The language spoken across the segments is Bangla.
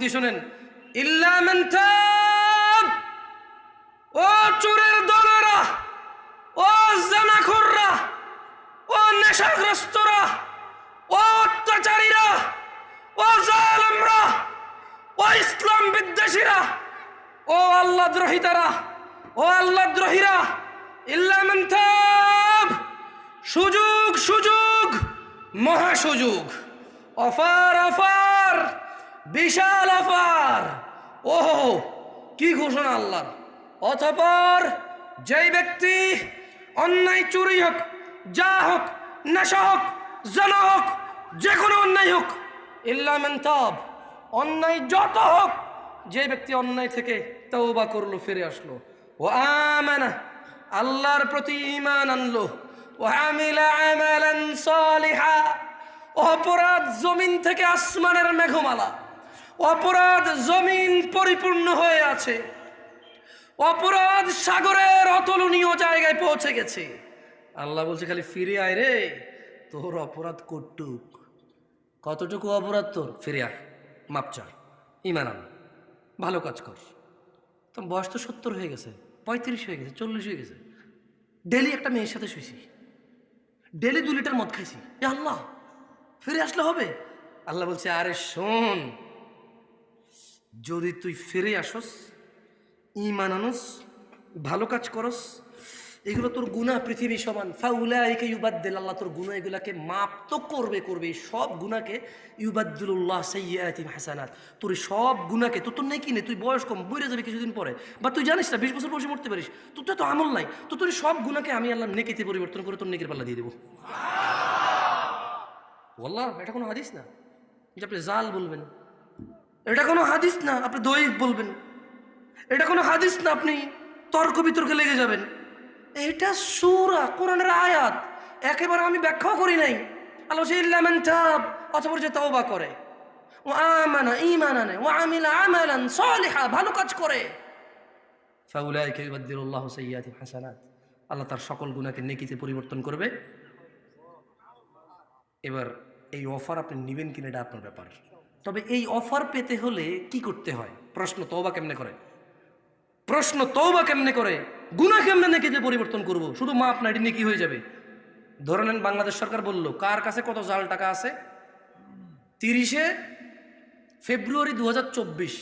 দিয়ে শোনেন, ইল্লা মান তাব, ও চোরের দলেরা, ও জানাখোররা, ও নেশাগ্রস্তরা, ও অত্যাচারীরা, ও জালেমরা, ও ইসলাম বিদ্বেষীরা, ও আল্লাহ দ্রোহিতারা, ও আল্লাহ দ্রোহীরা, ইল্লা মান তাব, সুযোগ সুযোগ, মহা সুযোগ, অফার অফার, বিশাল অফার। ওহো, কি ঘোষণা আল্লাহর! অতঃপর যেই ব্যক্তি অন্যায়, চুরি হোক, যা হোক, নেশা হোক, জানা হোক, যে কোনো অন্যায় হোক, ইল্লা মান তাব, অন্যায় যত হোক, যে ব্যক্তি অন্যায় থেকে তওবা করলো, ফিরে আসলো, ও আমানা, আল্লাহর প্রতি ঈমান আনলো, ও আমিলা আমালান সালিহা, অপরাধ জমিন থেকে আসমানের মেঘমালা, অপরাধ জমিন পরিপূর্ণ হয়ে আছে, অপরাধ সাগরের অতুলনীয় জায়গায় পৌঁছে গেছে। আল্লাহ বলছে খালি ফিরে আয় রে, তোর অপরাধ কটুক, কতটুকু অপরাধ তোর, ফিরে আয়, মাপ চা, ঈমান আন, ভালো কাজ কর। তো বয়স তো 70 হয়ে গেছে, 35 হয়ে গেছে, 40 হয়ে গেছে, ডেলি একটা মেয়ের সাথে শুয়েছি, ডেলি 2 লিটার মদ খাইছি, এ আল্লাহ, ফিরে আসলে হবে? আল্লাহ বলছে, আরে শোন, যদি তুই ফিরে আসস, ঈমান আনস, ভালো কাজ করস, এগুলো তোর গুনাহ পৃথিবী সমান, ফাউলাইকা ইউবাদদিল, আল্লাহ তোর গুনাহ এগুলাকে মাপ তো করবে, সব গুনাহকে ইউবাদদিলুল্লাহ সাইয়্যাতিহিম হাসানাত, তোর সব গুনাহকে, তোর নেকি নেই, তুই বয়স কম, মরে যাবে কিছুদিন পরে, বা তুই জানিস না 20 বছর বয়সে মরতে পারিস, তোর তো আমল নাই, তো তোর সব গুনাহকে আমি আল্লাহ নেকিতে পরিবর্তন করে তোর নেকির পাল্লা দিয়ে দেবো। ওয়াল্লাহ, এটা কোনো হাদিস না যে আপনি জাল বলবেন, এটা কোনো হাদিস না আপনি দঈফ বলবেন, এটা কোনো হাদিস না আপনি তর্ক বিতর্কে লেগে যাবেন, এটা সূরা কোরআনের আয়াত, একেবারে আমি ব্যাখ্যাও করি নাই। আল্লাহ বলছে ইল্লা মান তাব, অতঃপর যে তওবা করে, ও আমানা, ঈমান আনে, ও আমিলা আমালান সালিহা, ভালো কাজ করে, ফাউলাইকা ইউবাদদিলুল্লাহু সাইয়্যাতিহিম হাসানাত, আল্লাহ তার সকল গুনাহকে নেকিতে পরিবর্তন করবে। এবার এই অফার আপনি নেবেন কিনা এটা আপনার ব্যাপার। তবে এই অফার পেতে হলে কি করতে হয়? প্রশ্ন, তওবা কেমনে করে? প্রশ্ন, তওবা কেমনে করে? গুনাহ কেমনে নেকিতে পরিবর্তন করব? শুধু মাপ না, এটি নেকি হয়ে যাবে। ধরে নেন বাংলাদেশ সরকার বলল, কার কাছে কত জাল টাকা আছে, 30শে ফেব্রুয়ারি 2024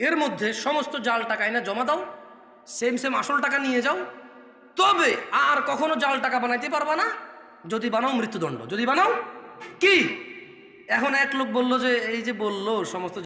এর মধ্যে সমস্ত জাল টাকা এনে জমা দাও, সেম আসল টাকা নিয়ে যাও, তবে আর কখনো জাল টাকা বানাইতে পারবা না, যদি বানাও মৃত্যুদণ্ড, যদি বানাও কি। এখন এক লোক বলল যে, এই যে বললো সমস্ত